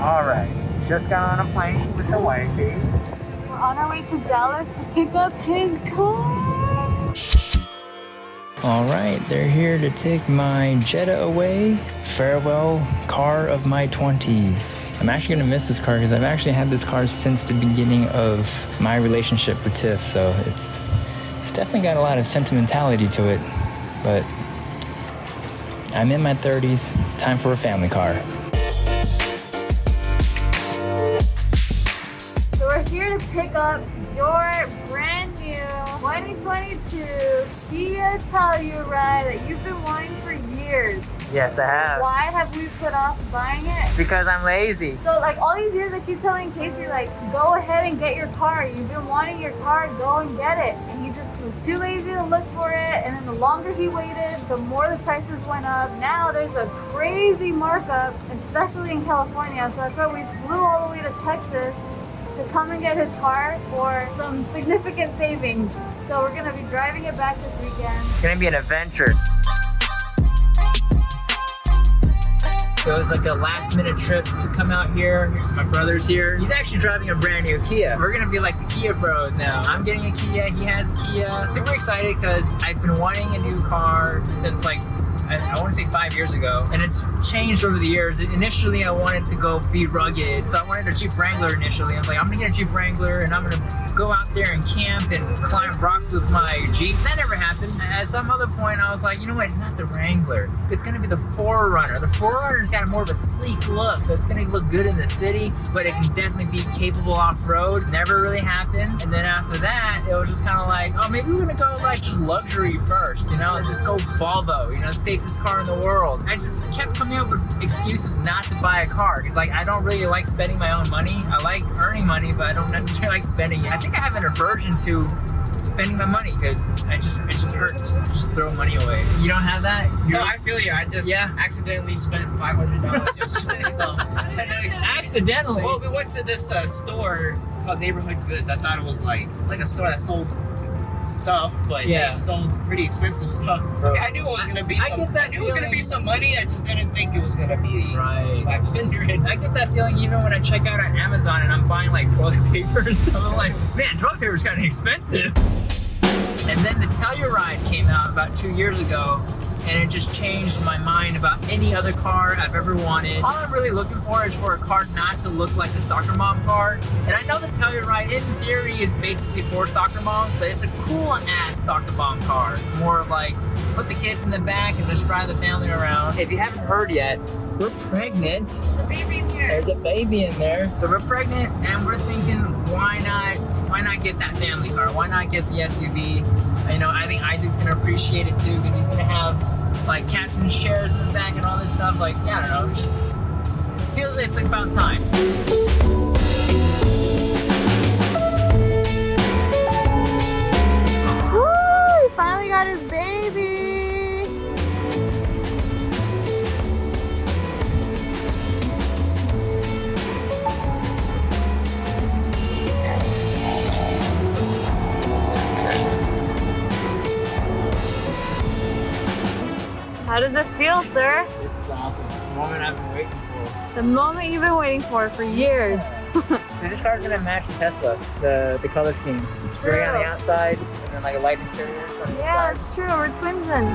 Alright, just got on a plane with the wifey. We're on our way to Dallas to pick up his car. Alright, they're here to take my Jetta away. Farewell car of my 20s. I'm actually gonna miss this car because I've actually had this car since the beginning of my relationship with Tiff, so it's definitely got a lot of sentimentality to it, but I'm in my 30s, time for a family car. So we're here to pick up your brand new 2022 Kia Telluride that you've been wanting for years. Yes, I have. Why have we put off buying it? Because I'm lazy. So like all these years I keep telling Casey, like, go ahead and get your car. You've been wanting your car, go and get it. And he just was too lazy to look for it. And then the longer he waited, the more the prices went up. Now there's a crazy markup, especially in California. So that's why we flew all the way to Texas to come and get his car for some significant savings. So we're gonna be driving it back this weekend. It's gonna be an adventure. It was like a last minute trip to come out here. My brother's here. He's actually driving a brand new Kia. We're gonna be like the Kia bros now. I'm getting a Kia, he has a Kia. Super excited because I've been wanting a new car since like, I want to say 5 years ago, and it's changed over the years. Initially, I wanted to go be rugged, so I wanted a Jeep Wrangler initially. I was like, I'm gonna get a Jeep Wrangler, and I'm gonna go out there and camp and climb rocks with my Jeep. That never happened. At some other point, I was like, you know what, it's not the Wrangler. It's gonna be the 4Runner. The 4Runner's got more of a sleek look, so it's gonna look good in the city, but it can definitely be capable off-road. Never really happened. And then after that, it was just kind of like, oh, maybe we're gonna go like just luxury first, you know? Let's go Volvo, you know, safest car in the world. I just kept coming up with excuses not to buy a car because like I don't really like spending my own money. I like earning money, but I don't necessarily like spending it. I think I have an aversion to spending my money because it just hurts to just throw money away. You don't have that? No, I feel you. I just accidentally spent $500 yesterday. So accidentally? Well, we went to this store called Neighborhood Goods. I thought it was like a store that sold stuff, but they sold pretty expensive stuff. I knew it was gonna be some money. I just didn't think it was gonna be $500. I get that feeling even when I check out on Amazon and I'm buying like toilet paper and stuff. I'm like, man, toilet paper's kind of expensive. And then the Telluride came out about 2 years ago, and it just changed my mind about any other car I've ever wanted. All I'm really looking for is for a car not to look like a soccer mom car. And I know the Telluride in theory is basically for soccer moms, but it's a cool ass soccer mom car. It's more like put the kids in the back and just drive the family around. If you haven't heard yet, we're pregnant. There's a baby in here. There's a baby in there. So we're pregnant and we're thinking, why not get that family car? Why not get the SUV? You know, I think Isaac's gonna appreciate it too because he's gonna have like captain's chairs in the back and all this stuff. Like, yeah, I don't know, just feels it's about time. Woo! He finally got his baby. How does it feel, sir? This is awesome. The moment I've been waiting for. The moment you've been waiting for years. So this car's gonna match the Tesla, the color scheme. Gray on the outside, and then like a light interior on the inside. Yeah, it's true. We're twins then.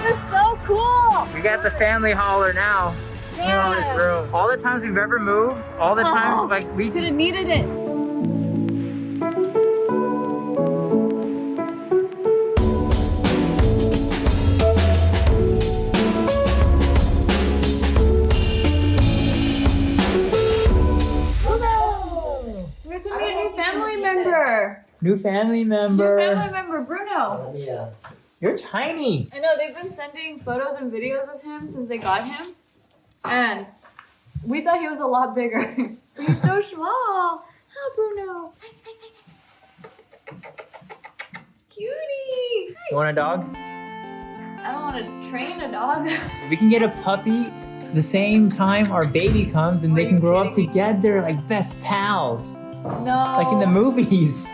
This is so cool. We got the family hauler now. Yeah. In this room. All the times we've ever moved, all the times like we could have needed it. New family member. New family member, Bruno. Oh, yeah. You're tiny. I know, they've been sending photos and videos of him since they got him. And we thought he was a lot bigger. He's so small. Oh, Bruno. Cutie. You want a dog? I don't want to train a dog. We can get a puppy the same time our baby comes and they can grow up together like best pals. No. Like in the movies.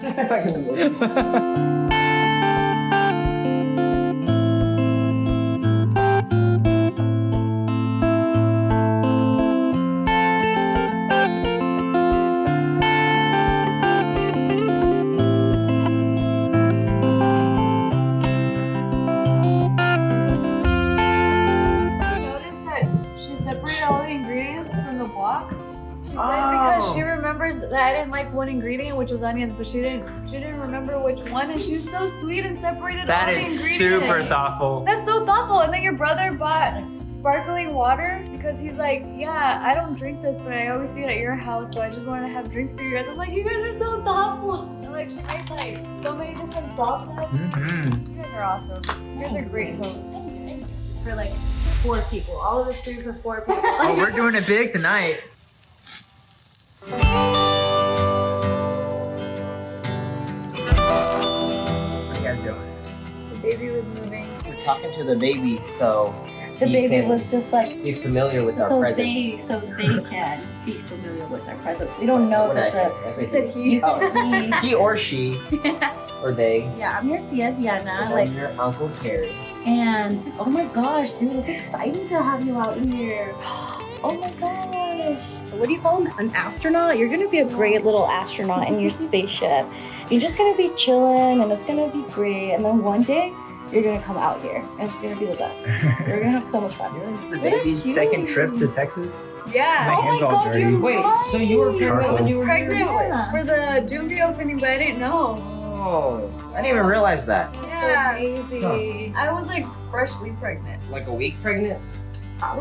Like in the movies. said because she remembers that I didn't like one ingredient, which was onions, but she didn't remember which one, and she was so sweet and separated all the ingredients. That is super thoughtful. That's so thoughtful. And then your brother bought sparkling water because he's like, yeah, I don't drink this, but I always see it at your house, so I just wanted to have drinks for you guys. I'm like, you guys are so thoughtful. And like, she made like so many different sauces. You guys are awesome. You guys are great hosts. For like 4 people. All of this food for 4 people. Oh, we're doing it big tonight. How you guys doing? The baby was moving. We're talking to the baby, so the baby was just like be familiar with our presence. So they can be familiar with our presence. We don't know if it's I said he. You said he. He or she. Or they. Yeah, I'm your Tia Diana. Like your Uncle Carrie. And oh my gosh, dude, it's exciting to have you out here. Oh my gosh. What do you call him? An astronaut? You're gonna be a great little astronaut in your spaceship. You're just gonna be chilling and it's gonna be great. And then one day you're gonna come out here and it's gonna be the best. We're gonna have so much fun. This is the baby's second trip to Texas. Yeah. My hands all dirty. Wait, so you were pregnant when you were Pregnant for the June opening, but I didn't know. Oh, I didn't even realize that. Yeah. So crazy. I was like freshly pregnant. Like a week pregnant?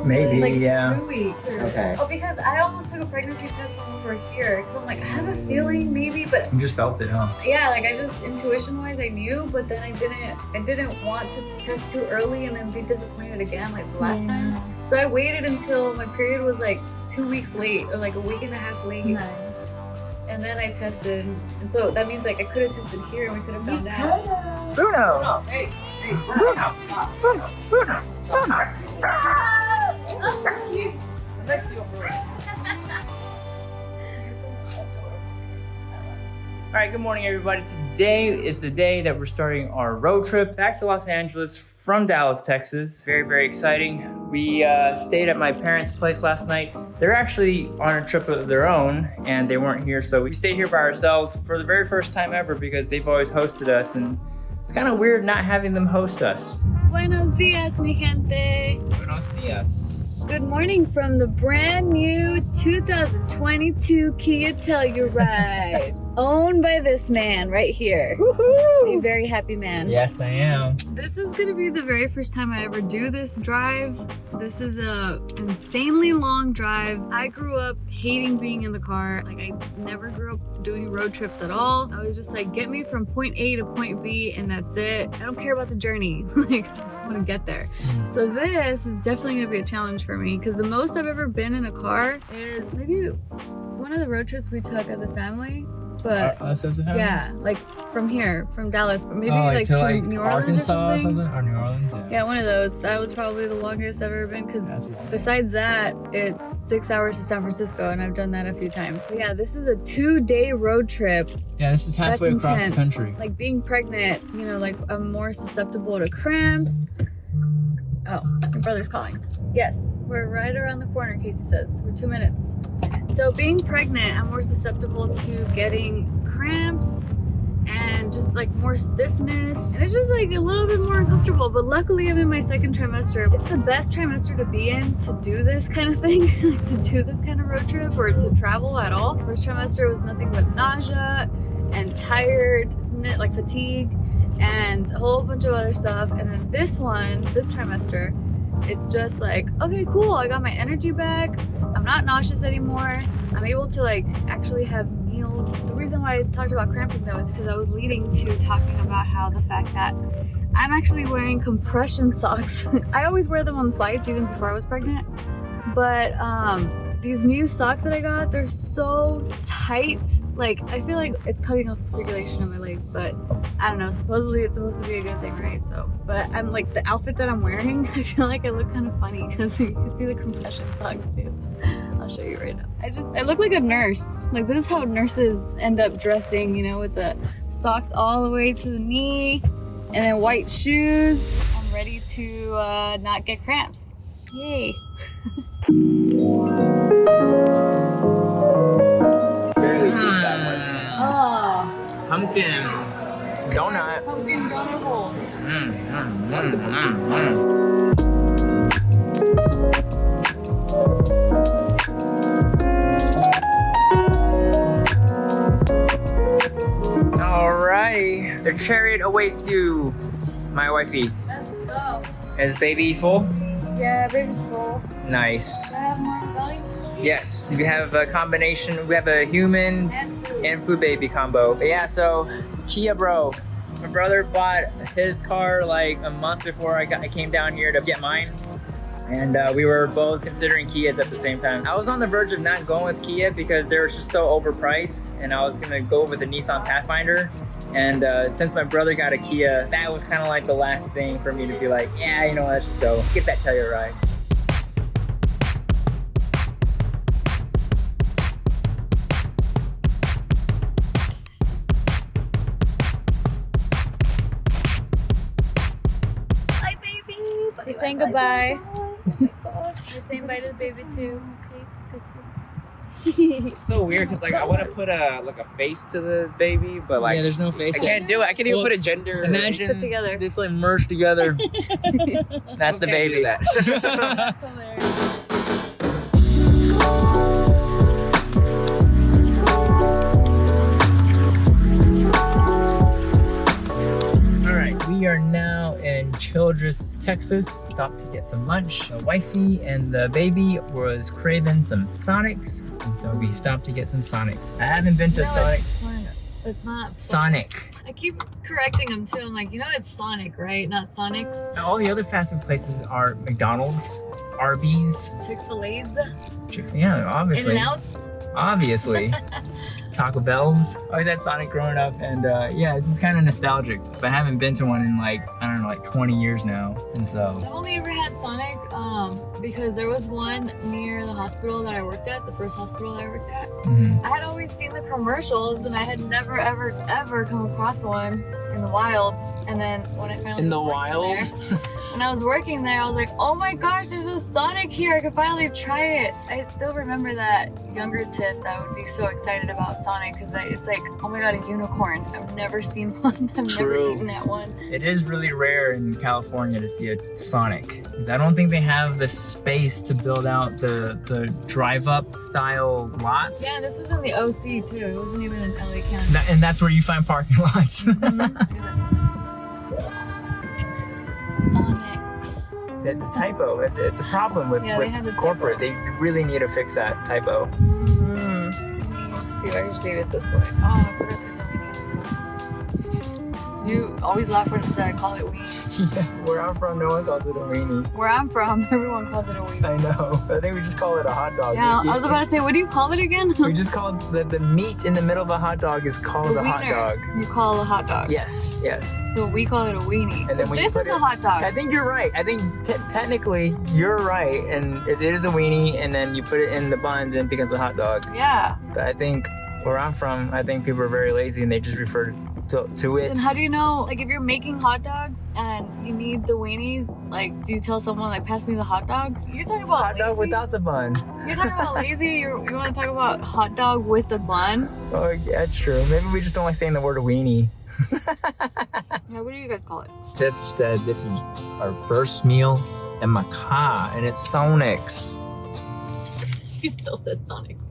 Maybe, like yeah. 2 weeks. Okay. Oh, because I almost took a pregnancy test when we were here. Because I'm like, I have a feeling maybe, but You just felt it, huh? yeah, like I just intuition-wise I knew, but then I didn't want to test too early and then be disappointed again like the last time. So I waited until my period was like 2 weeks late or like a week and a half late. Nice. And then I tested, and so that means like I could have tested here and we could have found out. Bruno! Oh, hey, Bruno! Bruno! Bruno! Bruno! All right, good morning, everybody. Today is the day that we're starting our road trip back to Los Angeles from Dallas, Texas. Very, very exciting. We stayed at my parents' place last night. They're actually on a trip of their own, and they weren't here, so we stayed here by ourselves for the very first time ever because they've always hosted us, and it's kind of weird not having them host us. Buenos dias, mi gente. Buenos dias. Good morning from the brand new 2022 Kia Telluride, owned by this man right here. Woohoo! A very happy man. Yes, I am. This is gonna be the very first time I ever do this drive. This is a insanely long drive. I grew up hating being in the car. Like I never grew up doing road trips at all. I was just like, get me from point A to point B and that's it. I don't care about the journey. Like I just wanna get there. So this is definitely gonna be a challenge for me because the most I've ever been in a car is maybe one of the road trips we took as a family. But Us as a family? yeah, like from here, from Dallas, but maybe Oh, like to like New Orleans Arkansas or something. Or New Orleans, yeah. Yeah, one of those. That was probably the longest I've ever been because That's long. besides that, it's 6 hours to San Francisco and I've done that a few times. So yeah, this is a 2-day road trip. Yeah, this is halfway That's across intense. the country. Like being pregnant, you know, like I'm more susceptible to cramps. Oh, your brother's calling. Yes, we're right around the corner, Casey says. We're 2 minutes. So being pregnant, I'm more susceptible to getting cramps and just like more stiffness. And it's just like a little bit more uncomfortable. But luckily I'm in my second trimester. It's the best trimester to be in to do this kind of thing, like to do this kind of road trip or to travel at all. First trimester was nothing but nausea and tired, like fatigue and a whole bunch of other stuff. And then this trimester, it's just like, okay, cool, I got my energy back. I'm not nauseous anymore. I'm able to like actually have meals. The reason why I talked about cramping though is because I was leading to talking about how the fact that I'm actually wearing compression socks. I always wear them on flights even before I was pregnant. But these new socks that I got, they're so tight. Like, I feel like it's cutting off the circulation in my legs, but I don't know. Supposedly it's supposed to be a good thing, right? So, but I'm like, the outfit that I'm wearing, I feel like I look kind of funny because you can see the compression socks too. I'll show you right now. I look like a nurse. Like, this is how nurses end up dressing, you know, with the socks all the way to the knee and then white shoes. I'm ready to not get cramps. Yay. Pumpkin donut. Pumpkin donut rolls. awaits you, my wifey? Let's go. Is baby full? Yeah, baby's full. Nice. I have more belly Yes, we have a combination. We have a human and food. food baby combo. But yeah, so Kia bro. My brother bought his car like a month before I came down here to get mine. And we were both considering Kias at the same time. I was on the verge of not going with Kia because they were just so overpriced, and I was gonna go with the Nissan Pathfinder. And since my brother got a Kia, that was kind of like the last thing for me to be like, yeah, you know, let's just go. Get that Telluride. Hi, baby. We're saying goodbye. Oh my gosh. We're saying bye to the baby too. Okay, good too. It's so weird because like I want to put a face to the baby, but like yeah, there's no face. I can't do it. I can't even put a gender. Imagine Put together. this like merged together. That's the Can't baby. do that. Alright, we are now in Childress, Texas. Stopped to get some lunch. The wifey and the baby was craving some Sonics, and so we stopped to get some Sonics. I haven't been to Sonics. It's not Sonic. I keep correcting him too. I'm like, you know, it's Sonic, right? Not Sonics. All the other fast food places are McDonald's, Arby's, Chick-fil-A's, yeah, obviously. In-N-Outs. Obviously. Taco Bell's. I always had Sonic growing up, and yeah, it's just kind of nostalgic. But I haven't been to one in like, I don't know, like 20 years now. And so. I've only ever had Sonic because there was one near the hospital that I worked at, the first hospital that I worked at. Mhm. I had always seen the commercials and I had never ever come across one in the wild. And then when I finally In the was wild? working there, when I was working there, I was like, oh my gosh, there's a Sonic here. I could finally try it. I still remember that younger Tiff that would be so excited about Sonic because it's like, oh my god, a unicorn. I've never seen one. I've never True. eaten at one. It is really rare in California to see a Sonic. 'Cause I don't think they have the space to build out the drive-up style lots. Yeah, this was in the OC too. It wasn't even in LA County. And that's where you find parking lots. Sonics. That's a typo. It's a problem with, Yeah, they have a corporate. They really need to fix that typo. Let's see if I can save it this way. Oh, I forgot there's a weenie. You always laugh when I call it weenie. Yeah, where I'm from, no one calls it a weenie. Where I'm from, everyone calls it a weenie. I know. I think we just call it a hot dog. Yeah, I was about to say, what do you call it again? We just call it the meat in the middle of a hot dog is called a hot wiener. dog. You call it a hot dog. Yes, yes. So we call it a weenie. And then when you This put is a it- hot dog. I think you're right. I think technically you're right, and it is a weenie, and then you put it in the bun, then it becomes a hot dog. Yeah. But I think where I'm from, I think people are very lazy and they just refer to it. Then how do you know, like if you're making hot dogs and you need the weenies, like do you tell someone like pass me the hot dogs? You're talking about Hot dog lazy? without the bun. You're talking about lazy? You want to talk about hot dog with the bun? Oh, yeah, that's true. Maybe we just don't like saying the word weenie. Yeah, what do you guys call it? Tiff said this is our first meal in my car, and it's Sonic's. He still said Sonics.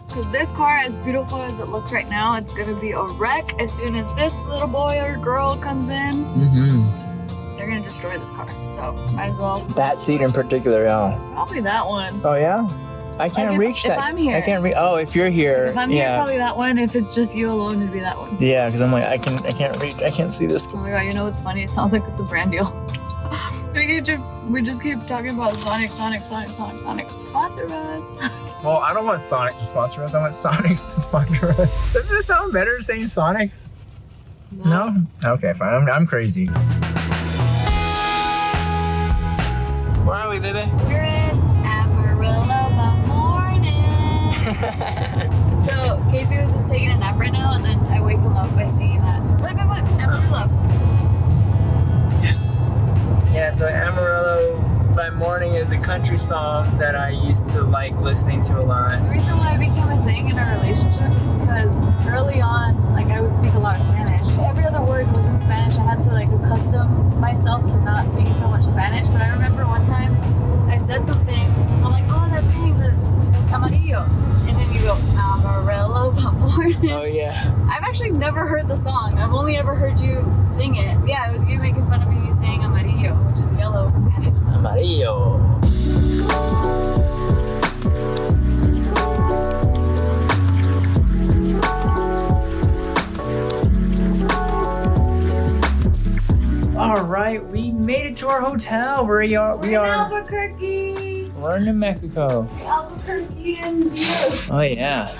Because this car, as beautiful as it looks right now, it's gonna be a wreck as soon as this little boy or girl comes in. Mm-hmm. They're gonna destroy this car. So might as well. That seat in particular, yeah. Probably that one. Oh, yeah? I can't Like, if- reach if that. I'm here. I can't reach. Oh, if you're here. If I'm here, yeah. probably that one. If it's just you alone, it'd be that one. Yeah, because I'm like, I can't reach. I can't see this. Oh my god, you know what's funny? It sounds like it's a brand deal. we just keep talking about Sonic. Sponsor us. Well, I don't want Sonic to sponsor us. I want Sonic's to sponsor us. Doesn't it sound better saying Sonic's? No? Okay, fine. I'm crazy. Where are we, baby? We're in Amarillo by morning. So Casey was just taking a nap right now, and then I wake him up by singing that. Look, Amarillo. Yes. Yeah, so Amarello by Morning is a country song that I used to like listening to a lot. The reason why it became a thing in our relationship is because early on, like I would speak a lot of Spanish. Every other word was in Spanish. I had to like accustom myself to not speaking so much Spanish. But I remember one time I said something. I'm like, oh, that thing, that's Amarello. And then you go, Amarillo by morning. Oh yeah. I've actually never never heard the song. I've only ever heard you sing it. Yeah, it was you making fun of me saying Amarillo, which is yellow in Spanish. Amarillo. All right, we made it to our hotel. We are in Albuquerque. We're in New Mexico. The Albuquerquean view. Oh yeah.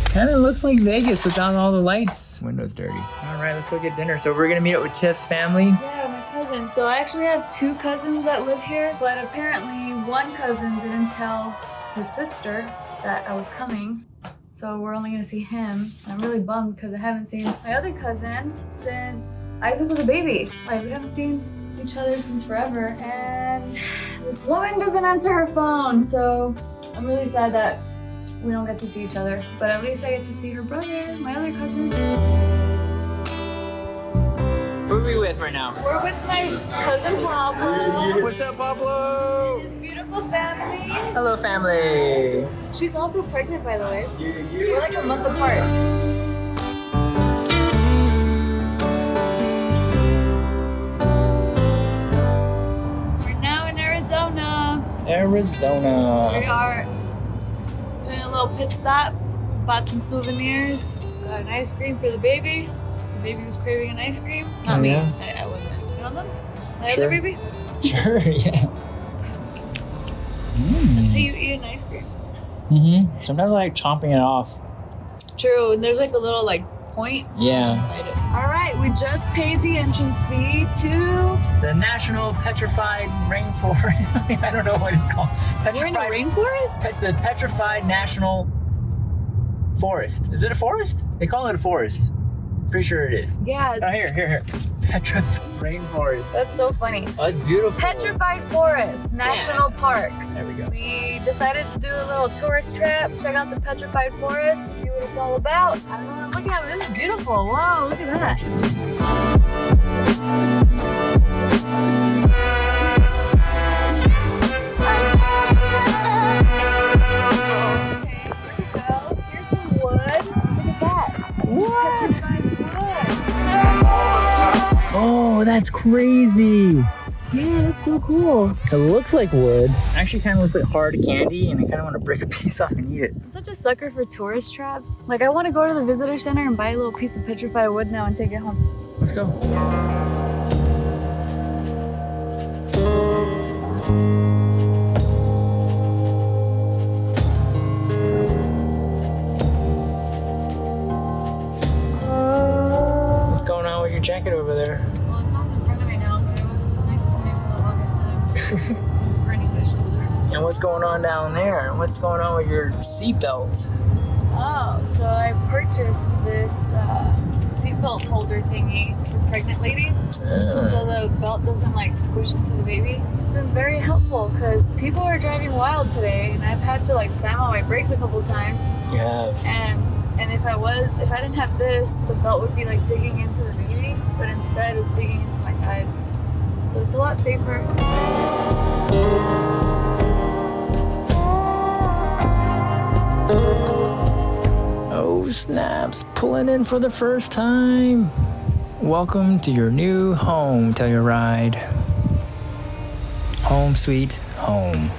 Kind of looks like Vegas without all the lights. Window's dirty. All right, let's go get dinner. So we're gonna meet up with Tiff's family. Yeah, my cousin. So I actually have 2 cousins that live here, but apparently one cousin didn't tell his sister that I was coming. So we're only gonna see him. I'm really bummed because I haven't seen my other cousin since Isaac was a baby. Like, we haven't seen each other since forever. And this woman doesn't answer her phone. So I'm really sad that we don't get to see each other. But at least I get to see her brother, my other cousin. Who are we with right now? We're with my cousin Pablo. What's up, Pablo? His beautiful family. Hello, family. She's also pregnant, by the way. We're like a month apart. We're now in Arizona. Arizona. We are doing a little pit stop. Bought some souvenirs. Got an ice cream for the baby. The baby was craving an ice cream. Not me. Yeah. I wasn't. You want them? My Sure. other baby? Sure, yeah. That's how you eat an ice cream. Mm-hmm. Sometimes I like chomping it off. True, and there's like a little like point. Yeah. Just bite it. All right, we just paid the entrance fee to. The National Petrified Rainforest. I don't know what it's called. We're in a rainforest? The Petrified National Forest. Is it a forest? They call it a forest. Pretty sure it is. Yeah. Oh, here. Petrified Rainforest. That's so funny. Oh, it's beautiful. Petrified Forest National Park. There we go. We decided to do a little tourist trip, check out the Petrified Forest, see what it's all about. I don't know, look at it, this is beautiful. Wow, look at that. Oh, that's crazy. Yeah, that's so cool. It looks like wood. Actually kind of looks like hard candy, and I kind of want to break a piece off and eat it. I'm such a sucker for tourist traps. Like, I want to go to the visitor center and buy a little piece of petrified wood now and take it home. Let's go. What's going on with your jacket over there? Well, it sounds in front of me now, but it was next to me for the longest time. Burning my shoulder. And what's going on down there? What's going on with your seatbelt? Oh, so I purchased this seatbelt holder thingy for pregnant ladies. So the belt doesn't like squish into the baby. It's been very helpful because people are driving wild today, and I've had to like slam on my brakes a couple times. You have. And if I didn't have this, the belt would be like digging into the baby, but instead it's digging into my thighs. So it's a lot safer. Oh snaps, pulling in for the first time. Welcome to your new home, Telluride. Home sweet home.